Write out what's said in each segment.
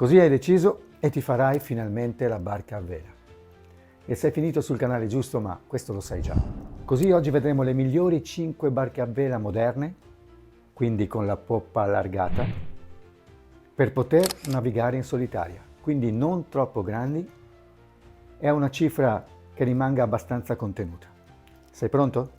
Così hai deciso e ti farai finalmente la barca a vela. E sei finito sul canale giusto, ma questo lo sai già. Così oggi vedremo le migliori 5 barche a vela moderne, quindi con la poppa allargata, per poter navigare in solitaria, quindi non troppo grandi e a una cifra che rimanga abbastanza contenuta. Sei pronto?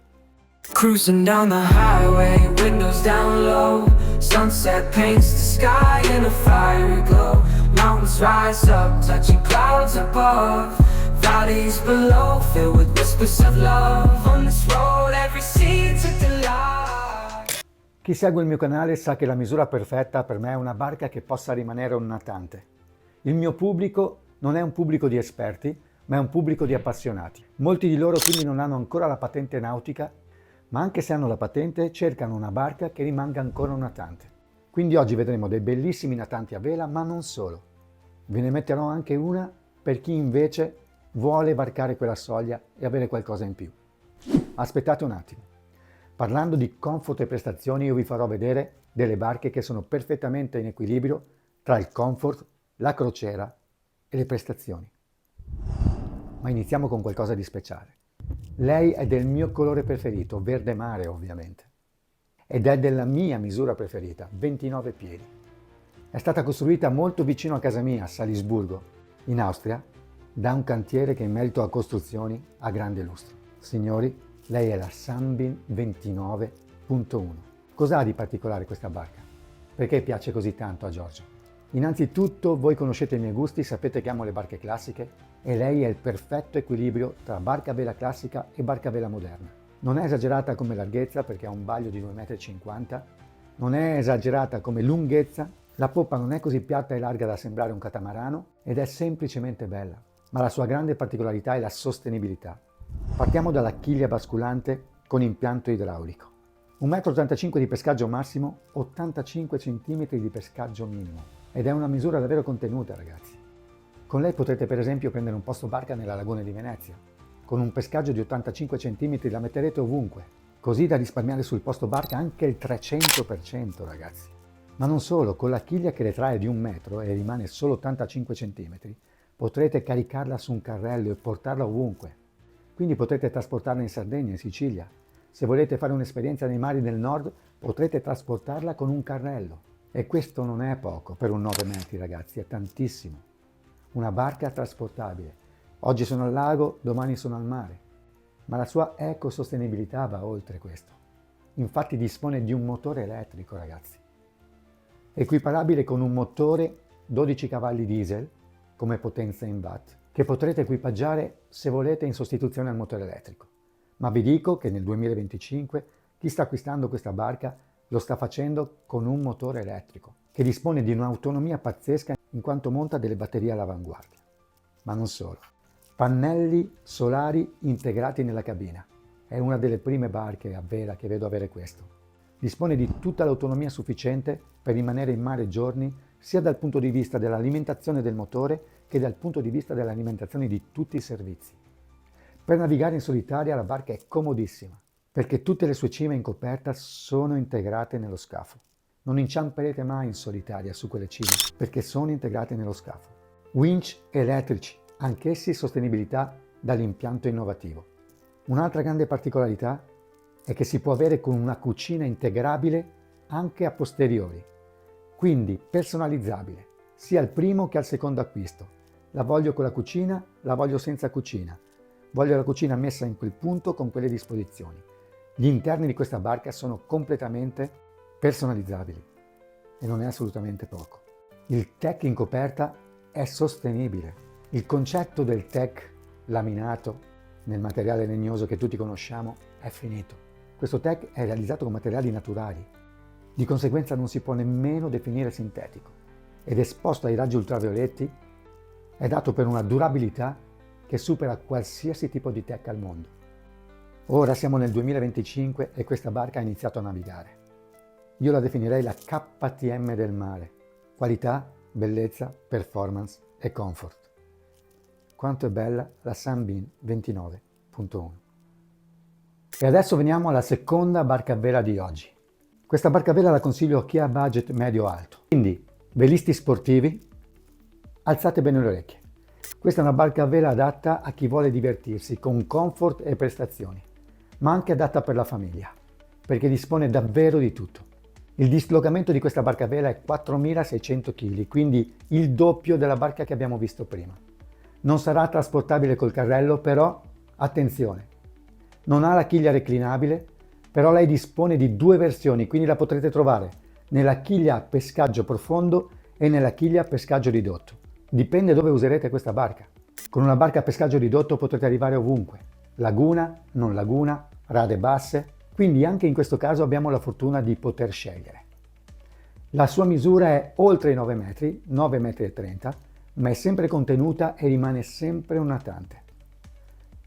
Cruising down the highway, windows down low. Sunset paints the sky in a fiery glow. Mountains rise up, touching clouds above. Valleys below, filled with whispers of love. On this road, every seed's a delight. Chi segue il mio canale sa che la misura perfetta per me è una barca che possa rimanere un natante. Il mio pubblico non è un pubblico di esperti, ma è un pubblico di appassionati. Molti di loro quindi non hanno ancora la patente nautica, ma anche se hanno la patente cercano una barca che rimanga ancora un natante. Quindi oggi vedremo dei bellissimi natanti a vela, ma non solo. Ve ne metterò anche una per chi invece vuole varcare quella soglia e avere qualcosa in più. Aspettate un attimo. Parlando di comfort e prestazioni, io vi farò vedere delle barche che sono perfettamente in equilibrio tra il comfort, la crociera e le prestazioni. Ma iniziamo con qualcosa di speciale. Lei è del mio colore preferito, verde mare ovviamente, ed è della mia misura preferita, 29 piedi. È stata costruita molto vicino a casa mia, a Salisburgo, in Austria, da un cantiere che in merito a costruzioni ha grande lustro. Signori, lei è la Sunbeam 29.1. Cos'ha di particolare questa barca? Perché piace così tanto a Giorgio? Innanzitutto voi conoscete i miei gusti, sapete che amo le barche classiche e lei è il perfetto equilibrio tra barca a vela classica e barca a vela moderna. Non è esagerata come larghezza perché ha un baglio di 2,50 m, non è esagerata come lunghezza, la poppa non è così piatta e larga da sembrare un catamarano ed è semplicemente bella, ma la sua grande particolarità è la sostenibilità. Partiamo dalla chiglia basculante con impianto idraulico. 1,85 m di pescaggio massimo, 85 cm di pescaggio minimo. Ed è una misura davvero contenuta, ragazzi. Con lei potrete per esempio prendere un posto barca nella laguna di Venezia. Con un pescaggio di 85 cm la metterete ovunque, così da risparmiare sul posto barca anche il 300%, ragazzi. Ma non solo, con la chiglia che le trae di 1 metro e rimane solo 85 cm, potrete caricarla su un carrello e portarla ovunque. Quindi potrete trasportarla in Sardegna, in Sicilia. Se volete fare un'esperienza nei mari del nord, potrete trasportarla con un carrello. E questo non è poco per un 9 metri, ragazzi, è tantissimo. Una barca trasportabile. Oggi sono al lago, domani sono al mare. Ma la sua ecosostenibilità va oltre questo. Infatti dispone di un motore elettrico, ragazzi. Equiparabile con un motore 12 cavalli diesel, come potenza in watt, che potrete equipaggiare se volete in sostituzione al motore elettrico. Ma vi dico che nel 2025 chi sta acquistando questa barca lo sta facendo con un motore elettrico, che dispone di un'autonomia pazzesca in quanto monta delle batterie all'avanguardia. Ma non solo. Pannelli solari integrati nella cabina. È una delle prime barche a vela che vedo avere questo. Dispone di tutta l'autonomia sufficiente per rimanere in mare giorni, sia dal punto di vista dell'alimentazione del motore che dal punto di vista dell'alimentazione di tutti i servizi. Per navigare in solitaria la barca è comodissima, perché tutte le sue cime in coperta sono integrate nello scafo. Non inciamperete mai in solitaria su quelle cime, perché sono integrate nello scafo. Winch elettrici, anch'essi sostenibilità dall'impianto innovativo. Un'altra grande particolarità è che si può avere con una cucina integrabile anche a posteriori, quindi personalizzabile, sia al primo che al secondo acquisto. La voglio con la cucina, la voglio senza cucina. Voglio la cucina messa in quel punto con quelle disposizioni. Gli interni di questa barca sono completamente personalizzabili e non è assolutamente poco. Il tech in coperta è sostenibile. Il concetto del tech laminato nel materiale legnoso che tutti conosciamo è finito. Questo tech è realizzato con materiali naturali, di conseguenza non si può nemmeno definire sintetico ed esposto ai raggi ultravioletti è dato per una durabilità che supera qualsiasi tipo di tech al mondo. Ora siamo nel 2025 e questa barca ha iniziato a navigare. Io la definirei la KTM del mare. Qualità, bellezza, performance e comfort. Quanto è bella la Sunbeam 29.1. E adesso veniamo alla seconda barca a vela di oggi. Questa barca a vela la consiglio a chi ha budget medio-alto. Quindi velisti sportivi, Alzate bene le orecchie. Questa è una barca a vela adatta a chi vuole divertirsi con comfort e prestazioni, ma anche adatta per la famiglia, perché dispone davvero di tutto. Il dislocamento di questa barca a vela è 4.600 kg, quindi il doppio della barca che abbiamo visto prima. Non sarà trasportabile col carrello, però attenzione, non ha la chiglia reclinabile, però lei dispone di due versioni, quindi la potrete trovare nella chiglia a pescaggio profondo e nella chiglia a pescaggio ridotto. Dipende dove userete questa barca. Con una barca a pescaggio ridotto potrete arrivare ovunque, laguna, non laguna, rade basse, quindi anche in questo caso abbiamo la fortuna di poter scegliere. La sua misura è oltre i 9 metri, 9,30 m, ma è sempre contenuta e rimane sempre un natante.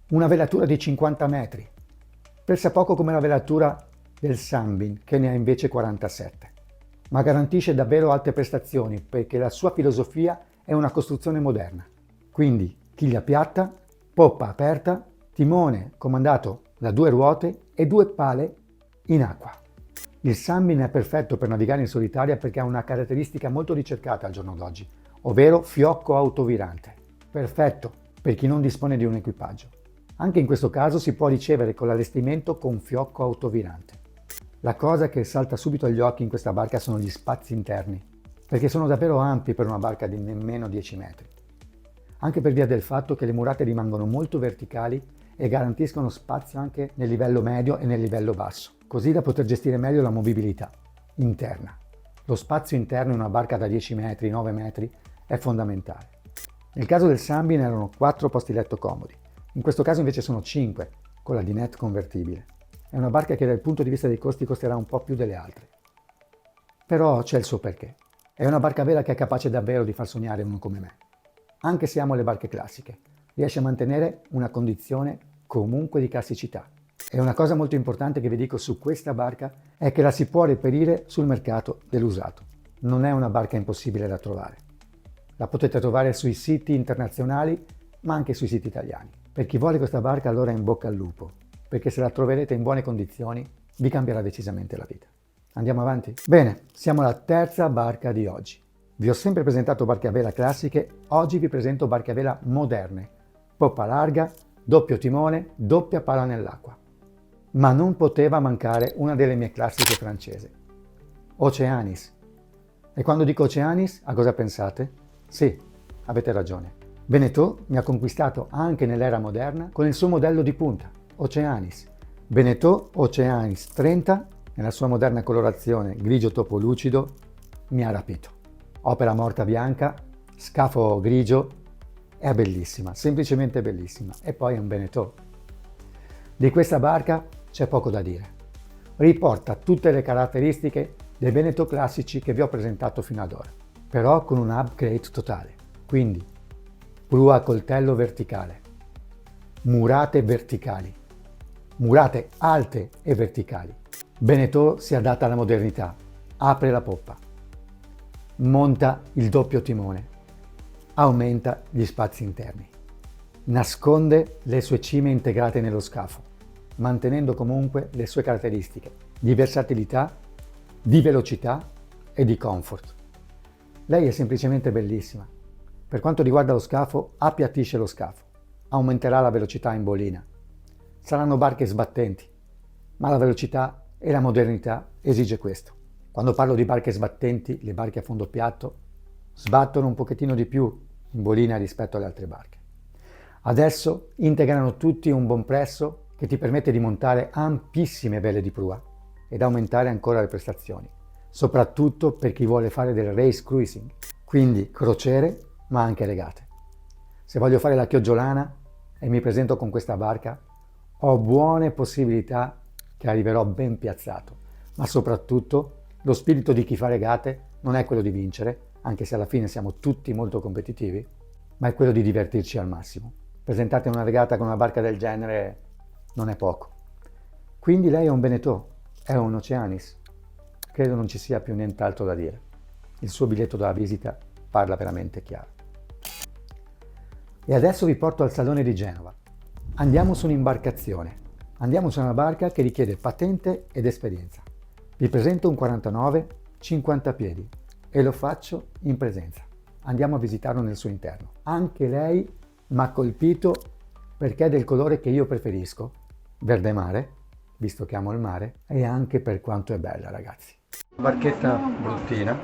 Una velatura di 50 metri, pesa poco come la velatura del Sunbeam, che ne ha invece 47, ma garantisce davvero alte prestazioni perché la sua filosofia è una costruzione moderna. Quindi chiglia piatta, poppa aperta, timone comandato da 2 ruote e 2 pale in acqua. Il Sunbeam è perfetto per navigare in solitaria perché ha una caratteristica molto ricercata al giorno d'oggi, ovvero fiocco autovirante. Perfetto per chi non dispone di un equipaggio. Anche in questo caso si può ricevere con l'allestimento con fiocco autovirante. La cosa che salta subito agli occhi in questa barca sono gli spazi interni, perché sono davvero ampi per una barca di nemmeno 10 metri. Anche per via del fatto che le murate rimangono molto verticali e garantiscono spazio anche nel livello medio e nel livello basso, così da poter gestire meglio la movibilità interna. Lo spazio interno in una barca da 10 metri, 9 metri è fondamentale. Nel caso del Sunbeam erano 4 posti letto comodi, in questo caso invece sono 5 con la dinette convertibile. È una barca che dal punto di vista dei costi costerà un po' più delle altre. Però c'è il suo perché. È una barca a vela che è capace davvero di far sognare uno come me. Anche se amo le barche classiche, riesce a mantenere una condizione comunque di classicità. E una cosa molto importante che vi dico su questa barca è che la si può reperire sul mercato dell'usato. Non è una barca impossibile da trovare. La potete trovare sui siti internazionali, ma anche sui siti italiani. Per chi vuole questa barca allora in bocca al lupo, perché se la troverete in buone condizioni vi cambierà decisamente la vita. Andiamo avanti? Bene, siamo alla terza barca di oggi. Vi ho sempre presentato barche a vela classiche, oggi vi presento barche a vela moderne, poppa larga, doppio timone, doppia pala nell'acqua. Ma non poteva mancare una delle mie classiche francesi, Oceanis. E quando dico Oceanis, a cosa pensate? Sì, avete ragione. Beneteau mi ha conquistato anche nell'era moderna con il suo modello di punta, Oceanis. Beneteau Oceanis 30, nella sua moderna colorazione grigio topo lucido, mi ha rapito. Opera morta bianca, scafo grigio, è bellissima, semplicemente bellissima. E poi è un Beneteau. Di questa barca c'è poco da dire. Riporta tutte le caratteristiche dei Beneteau classici che vi ho presentato fino ad ora, però con un upgrade totale. Quindi, prua a coltello verticale, murate verticali, murate alte e verticali. Beneteau si adatta alla modernità, apre la poppa, monta il doppio timone, aumenta gli spazi interni, nasconde le sue cime integrate nello scafo, mantenendo comunque le sue caratteristiche di versatilità, di velocità e di comfort. Lei è semplicemente bellissima. Per quanto riguarda lo scafo, appiattisce lo scafo, aumenterà la velocità in bolina. Saranno barche sbattenti, ma la velocità e la modernità esige questo. Quando parlo di barche sbattenti, le barche a fondo piatto sbattono un pochettino di più in bolina rispetto alle altre barche. Adesso integrano tutti un buon presso che ti permette di montare ampissime vele di prua ed aumentare ancora le prestazioni, soprattutto per chi vuole fare del race cruising, quindi crociere ma anche regate. Se voglio fare la chioggiolana e mi presento con questa barca, ho buone possibilità che arriverò ben piazzato, ma soprattutto lo spirito di chi fa regate non è quello di vincere, anche se alla fine siamo tutti molto competitivi, ma è quello di divertirci al massimo. Presentarti una regata con una barca del genere non è poco. Quindi lei è un Beneteau, è un Oceanis. Credo non ci sia più nient'altro da dire. Il suo biglietto da visita parla veramente chiaro. E adesso vi porto al Salone di Genova. Andiamo su un'imbarcazione. Andiamo su una barca che richiede patente ed esperienza. Vi presento un 49 50 piedi e lo faccio in presenza. andiamo a visitarlo nel suo interno. Anche lei mi ha colpito perché è del colore che io preferisco, verde mare, visto che amo il mare, e anche per quanto è bella, ragazzi. Barchetta bruttina,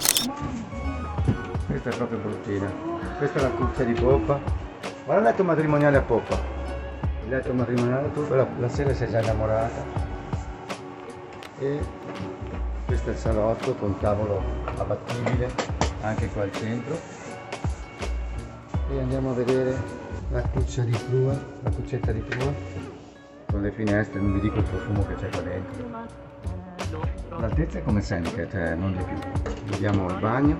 questa è proprio bruttina, questa è la cuccia di poppa, guarda il letto matrimoniale a poppa, il letto matrimoniale, tu la sera sei già innamorata, e questo è il salotto con tavolo abbattibile anche qua al centro, e andiamo a vedere la cuccia di prua, la cuccetta di prua con le finestre, non vi dico il profumo che c'è qua dentro. L'altezza è come Semket, non di più. Vediamo il bagno,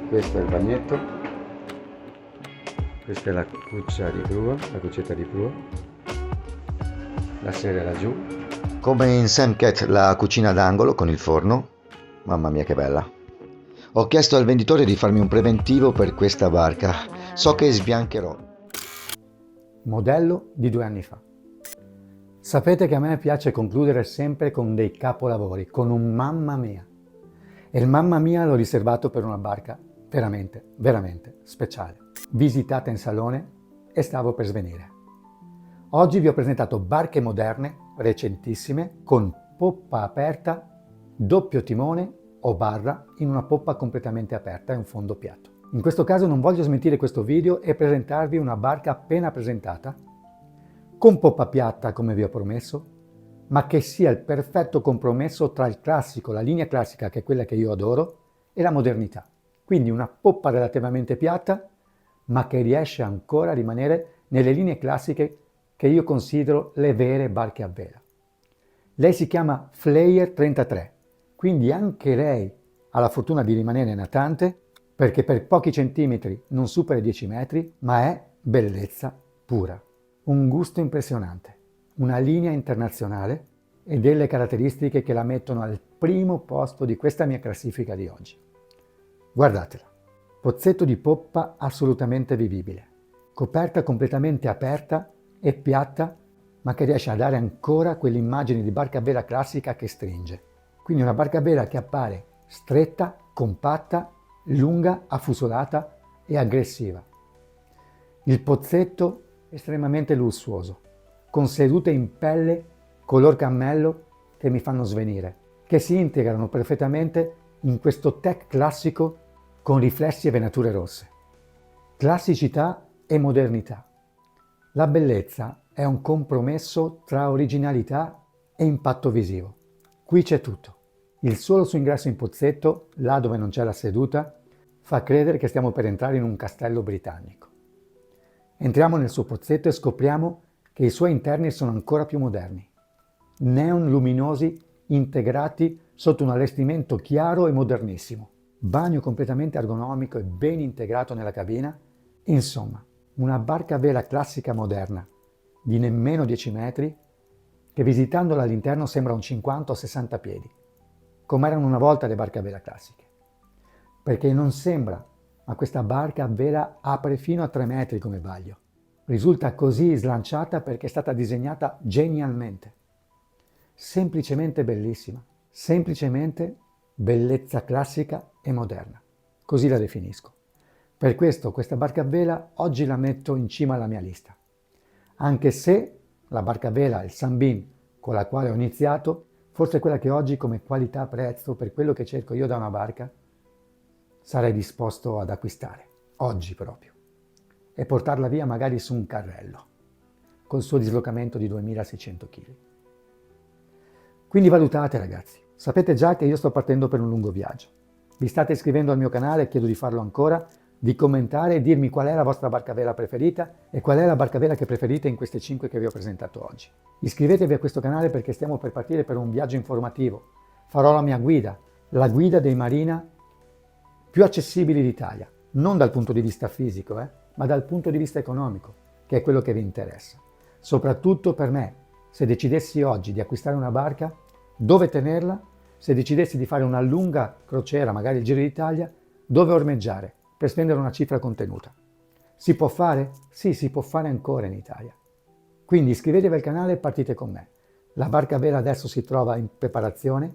questo è il bagnetto, questa è la cuccia di prua, la cuccetta di prua, la sera è laggiù. Come in Semket la cucina d'angolo con il forno, mamma mia che bella. Ho chiesto al venditore di farmi un preventivo per questa barca, so che sbiancherò. Modello di 2 anni fa. Sapete che a me piace concludere sempre con dei capolavori, con un mamma mia. E il mamma mia l'ho riservato per una barca veramente, veramente speciale. Visitata in salone e stavo per svenire. Oggi vi ho presentato barche moderne, recentissime, con poppa aperta, doppio timone o barra in una poppa completamente aperta e un fondo piatto. In questo caso non voglio smentire questo video e presentarvi una barca appena presentata, con poppa piatta come vi ho promesso, ma che sia il perfetto compromesso tra il classico, la linea classica che è quella che io adoro, e la modernità. Quindi una poppa relativamente piatta, ma che riesce ancora a rimanere nelle linee classiche che io considero le vere barche a vela. Lei si chiama Flyer 33, quindi anche lei ha la fortuna di rimanere natante, perché per pochi centimetri non supera i 10 metri, ma è bellezza pura. Un gusto impressionante, una linea internazionale e delle caratteristiche che la mettono al primo posto di questa mia classifica di oggi. Guardatela, pozzetto di poppa assolutamente vivibile, coperta completamente aperta e piatta, ma che riesce a dare ancora quell'immagine di barca a vela classica che stringe. Quindi una barca a vela che appare stretta, compatta, lunga, affusolata e aggressiva. Il pozzetto estremamente lussuoso, con sedute in pelle color cammello che mi fanno svenire, che si integrano perfettamente in questo tech classico con riflessi e venature rosse. Classicità e modernità. La bellezza è un compromesso tra originalità e impatto visivo. Qui c'è tutto. Il solo suo ingresso in pozzetto, là dove non c'è la seduta, fa credere che stiamo per entrare in un castello britannico. Entriamo nel suo pozzetto e scopriamo che i suoi interni sono ancora più moderni. Neon luminosi integrati sotto un allestimento chiaro e modernissimo. Bagno completamente ergonomico e ben integrato nella cabina. Insomma, una barca a vela classica moderna di nemmeno 10 metri che visitandola all'interno sembra un 50 o 60 piedi, come erano una volta le barche a vela classiche. Perché non sembra, ma questa barca a vela apre fino a 3 metri come vaglio. Risulta così slanciata perché è stata disegnata genialmente. Semplicemente bellissima, semplicemente bellezza classica e moderna. Così la definisco. Per questo questa barca a vela oggi la metto in cima alla mia lista. Anche se la barca a vela, il Sunbeam, con la quale ho iniziato, forse è quella che oggi come qualità-prezzo, per quello che cerco io da una barca, sarei disposto ad acquistare, oggi proprio, e portarla via magari su un carrello, col suo dislocamento di 2600 kg. Quindi valutate, ragazzi, sapete già che io sto partendo per un lungo viaggio. Vi state iscrivendo al mio canale, chiedo di farlo ancora, di commentare e dirmi qual è la vostra barca a vela preferita e qual è la barca a vela che preferite in queste 5 che vi ho presentato oggi. Iscrivetevi a questo canale perché stiamo per partire per un viaggio informativo. Farò la mia guida, la guida dei marina più accessibili d'Italia, non dal punto di vista fisico, ma dal punto di vista economico, che è quello che vi interessa. Soprattutto per me, se decidessi oggi di acquistare una barca, dove tenerla? Se decidessi di fare una lunga crociera, magari il Giro d'Italia, dove ormeggiare per spendere una cifra contenuta. Si può fare? Sì, si può fare ancora in Italia. Quindi iscrivetevi al canale e partite con me. La barca a vela adesso si trova in preparazione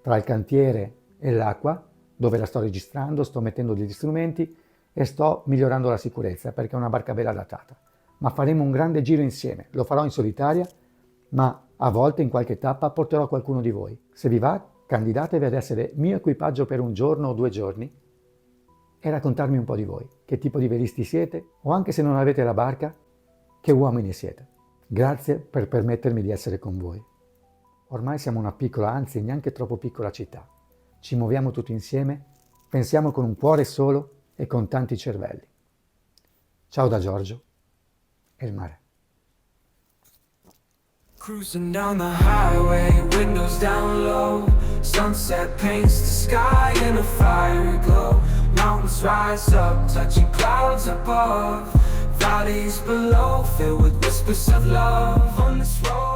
tra il cantiere e l'acqua, dove la sto registrando, sto mettendo degli strumenti e sto migliorando la sicurezza perché è una barca bella adattata. Ma faremo un grande giro insieme, lo farò in solitaria, ma a volte in qualche tappa porterò qualcuno di voi. Se vi va, candidatevi ad essere mio equipaggio per un giorno o 2 giorni e raccontarmi un po' di voi, che tipo di velisti siete o anche se non avete la barca, che uomini siete. Grazie per permettermi di essere con voi. Ormai siamo una piccola, anzi neanche troppo piccola città. Ci muoviamo tutti insieme, pensiamo con un cuore solo e con tanti cervelli. Ciao da Giorgio e il mare. Cruising down the highway, windows down low. Sunset paints the sky in a fiery glow. Mountains rise up, touching clouds above. Valleys below, filled with whispers of love on this road.